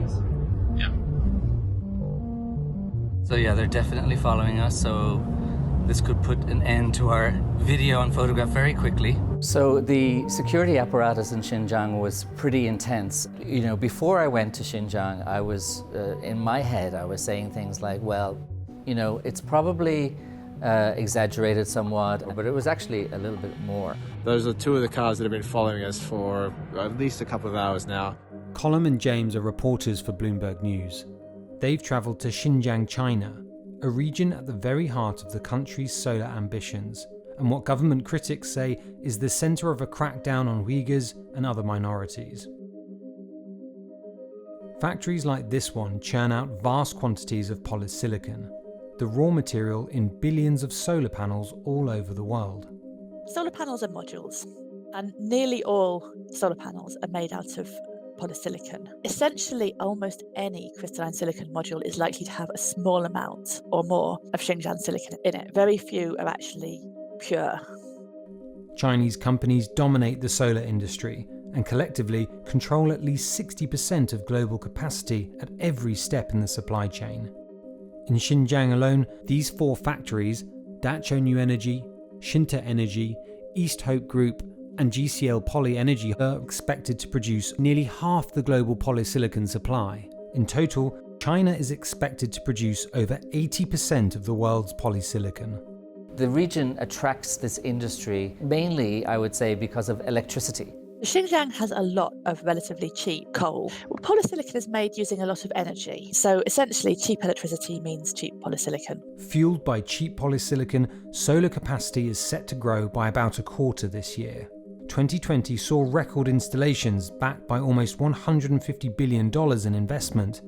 things. Yeah. So yeah, they're definitely following us, so this could put an end to our video and photograph very quickly. So the security apparatus in Xinjiang was pretty intense. You know, before I went to Xinjiang, I was, in my head, I was saying things like, well, you know, it's probably exaggerated somewhat, but it was actually a little bit more. Those are two of the cars that have been following us for at least a couple of hours now. Colm and James are reporters for Bloomberg News. They've travelled to Xinjiang, China, a region at the very heart of the country's solar ambitions, and what government critics say is the centre of a crackdown on Uyghurs and other minorities. Factories like this one churn out vast quantities of polysilicon, the raw material in billions of solar panels all over the world. Solar panels are modules, and nearly all solar panels are made out of polysilicon. Essentially, almost any crystalline silicon module is likely to have a small amount or more of Xinjiang silicon in it. Very few are actually pure. Chinese companies dominate the solar industry and collectively control at least 60% of global capacity at every step in the supply chain. In Xinjiang alone, these four factories, Dachou New Energy, Xinta Energy, East Hope Group, and GCL Poly Energy are expected to produce nearly half the global polysilicon supply. In total, China is expected to produce over 80% of the world's polysilicon. The region attracts this industry mainly, I would say, because of electricity. Xinjiang has a lot of relatively cheap coal. Well, polysilicon is made using a lot of energy, so essentially cheap electricity means cheap polysilicon. Fueled by cheap polysilicon, solar capacity is set to grow by about a quarter this year. 2020 saw record installations backed by almost $150 billion in investment,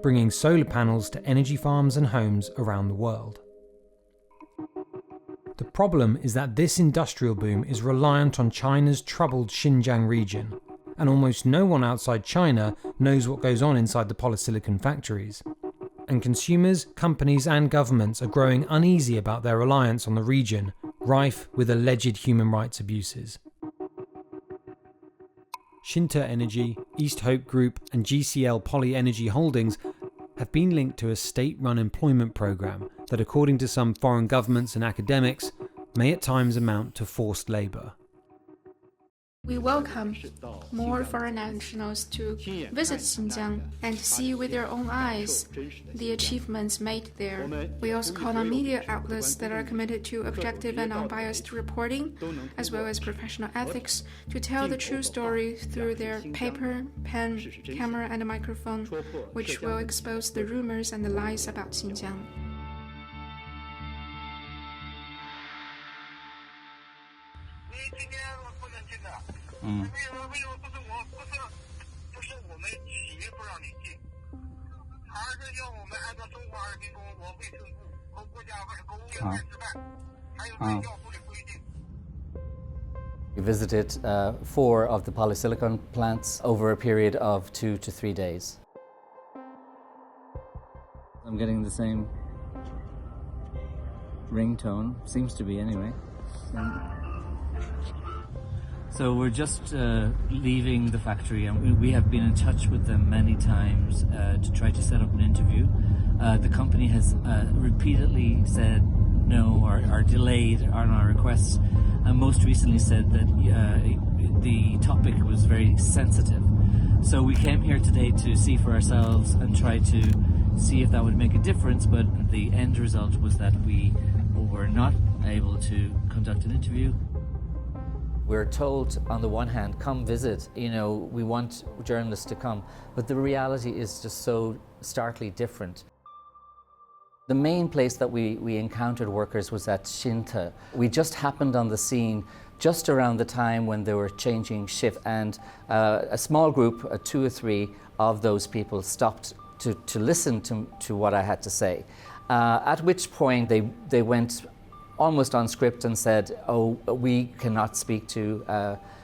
bringing solar panels to energy farms and homes around the world. The problem is that this industrial boom is reliant on China's troubled Xinjiang region, and almost no one outside China knows what goes on inside the polysilicon factories. And consumers, companies and governments are growing uneasy about their reliance on the region, rife with alleged human rights abuses. Xinta Energy, East Hope Group and GCL Poly Energy Holdings have been linked to a state-run employment program that, according to some foreign governments and academics, may at times amount to forced labour. We welcome more foreign nationals to visit Xinjiang and see with their own eyes the achievements made there. We also call on media outlets that are committed to objective and unbiased reporting, as well as professional ethics, to tell the true story through their paper, pen, camera and microphone, which will expose the rumors and the lies about Xinjiang. We visited 4 of the polysilicon plants over a period of 2 to 3 days. I'm getting the same ringtone, seems to be anyway. So we're just leaving the factory, and we have been in touch with them many times to try to set up an interview. The company has repeatedly said no or delayed on our requests, and most recently said that the topic was very sensitive. So we came here today to see for ourselves and try to see if that would make a difference, but the end result was that we were not able to conduct an interview. We're told, on the one hand, come visit, you know, we want journalists to come, but the reality is just so starkly different. The main place that we encountered workers was at Xinta. We just happened on the scene just around the time when they were changing shift, and a small group, 2 or 3 of those people stopped to listen to what I had to say. At which point they went almost on script and said, oh, we cannot speak to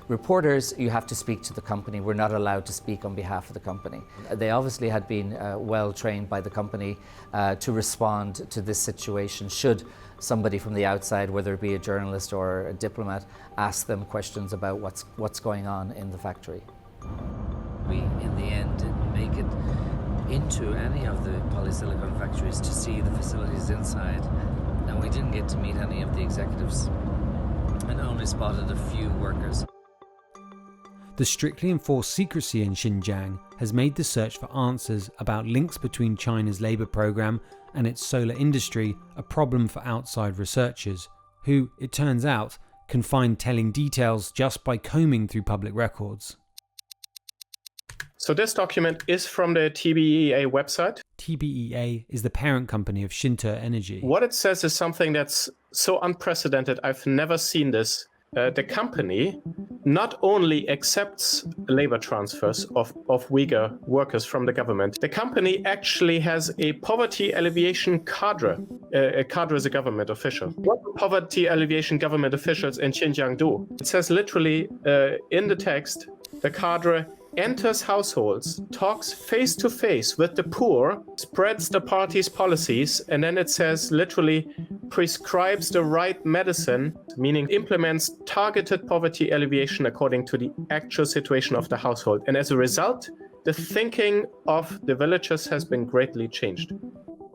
reporters, you have to speak to the company. We're not allowed to speak on behalf of the company. They obviously had been well trained by the company to respond to this situation should somebody from the outside, whether it be a journalist or a diplomat, ask them questions about what's going on in the factory. We, in the end, make it into any of the polysilicon factories to see the facilities inside, and we didn't get to meet any of the executives and only spotted a few workers. The strictly enforced secrecy in Xinjiang has made the search for answers about links between China's labour program and its solar industry a problem for outside researchers, who, it turns out, can find telling details just by combing through public records. So this document is from the TBEA website. TBEA is the parent company of Xinjiang Energy. What it says is something that's so unprecedented. I've never seen this. The company not only accepts labor transfers of Uyghur workers from the government, the company actually has a poverty alleviation cadre. A cadre is a government official. What do poverty alleviation government officials in Xinjiang do? It says literally in the text, the cadre enters households, talks face to face with the poor, spreads the party's policies, and then it says literally prescribes the right medicine, meaning implements targeted poverty alleviation according to the actual situation of the household. And as a result, the thinking of the villagers has been greatly changed.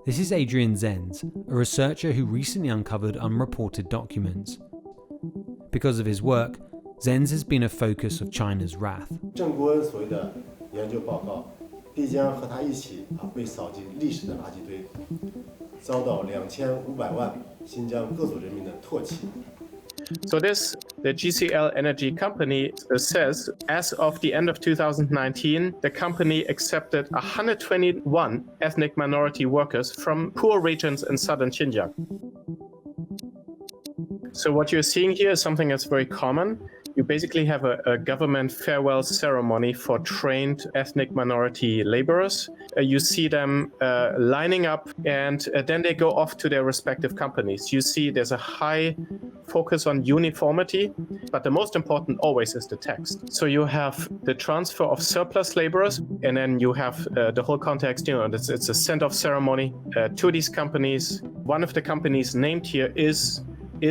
This is Adrian Zenz, a researcher who recently uncovered unreported documents. Because of his work, Zenz has been a focus of China's wrath. 郑国恩所谓的研究报告必将和他一起被扫进历史的垃圾堆，遭到2500万新疆各族人民的唾弃。 So the GCL Energy company says, as of the end of 2019, the company accepted 121 ethnic minority workers from poor regions in southern Xinjiang. So what you're seeing here is something that's very common. You basically have a government farewell ceremony for trained ethnic minority laborers. You see them lining up, and then they go off to their respective companies. You see there's a high focus on uniformity, but the most important always is the text. So you have the transfer of surplus laborers, and then you have the whole context, it's a send-off ceremony to these companies. One of the companies named here is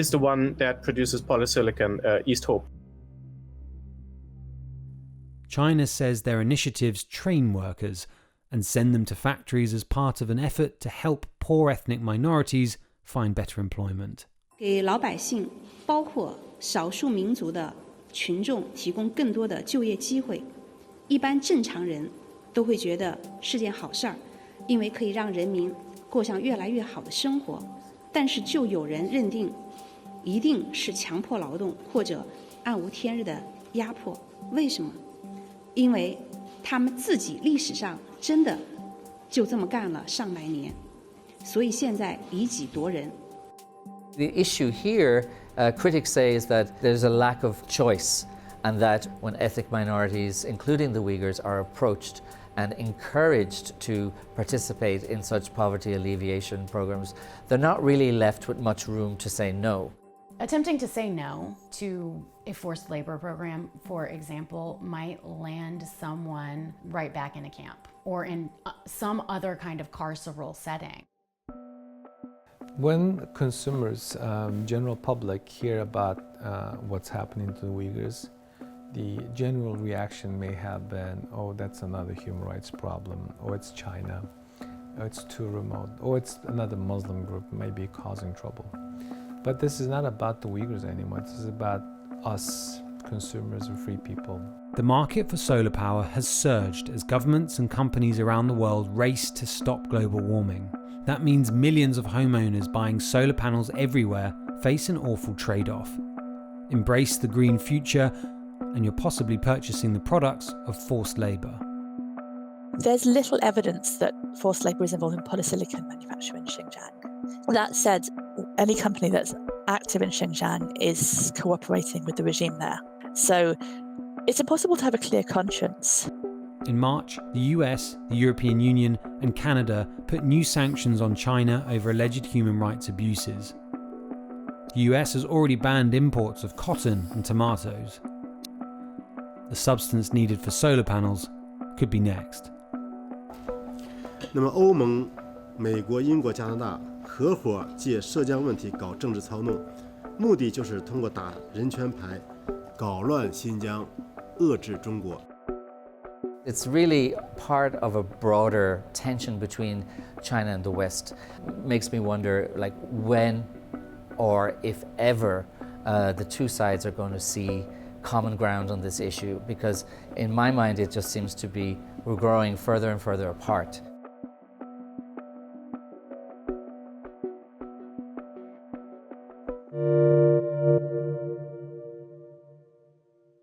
the one that produces polysilicon, East Hope. China says their initiatives train workers and send them to factories as part of an effort to help poor ethnic minorities find better employment. 给老百姓，包括少数民族的群众提供更多的就业机会。一般正常人都会觉得是件好事儿，因为可以让人民过上越来越好的生活。但是就有人认定，一定是强迫劳动或者暗无天日的压迫。为什么？因为他们自己历史上真的就这么干了上百年，所以现在以己夺人。 The issue here, critics say, is that there's a lack of choice, and that when ethnic minorities, including the Uyghurs, are approached and encouraged to participate in such poverty alleviation programs, they're not really left with much room to say no. Attempting to say no to a forced labor program, for example, might land someone right back in a camp or in some other kind of carceral setting. When consumers, general public, hear about what's happening to the Uyghurs, the general reaction may have been, oh, that's another human rights problem, or it's China, or it's too remote, or it's another Muslim group maybe causing trouble. But this is not about the Uyghurs anymore. This is about us, consumers and free people. The market for solar power has surged as governments and companies around the world race to stop global warming. That means millions of homeowners buying solar panels everywhere face an awful trade-off. Embrace the green future, and you're possibly purchasing the products of forced labour. There's little evidence that forced labour is involved in polysilicon manufacture in Xinjiang. That said, any company that's active in Xinjiang is cooperating with the regime there. So it's impossible to have a clear conscience. In March, the US, the European Union and Canada put new sanctions on China over alleged human rights abuses. The US has already banned imports of cotton and tomatoes. The substance needed for solar panels could be next. 那么欧盟、美国、英国、加拿大合伙借涉疆问题搞政治操弄，目的就是通过打人权牌，搞乱新疆，遏制中国。It's really part of a broader tension between China and the West. It makes me wonder, like, when or if ever the two sides are going to see common ground on this issue, because in my mind it just seems to be we're growing further and further apart.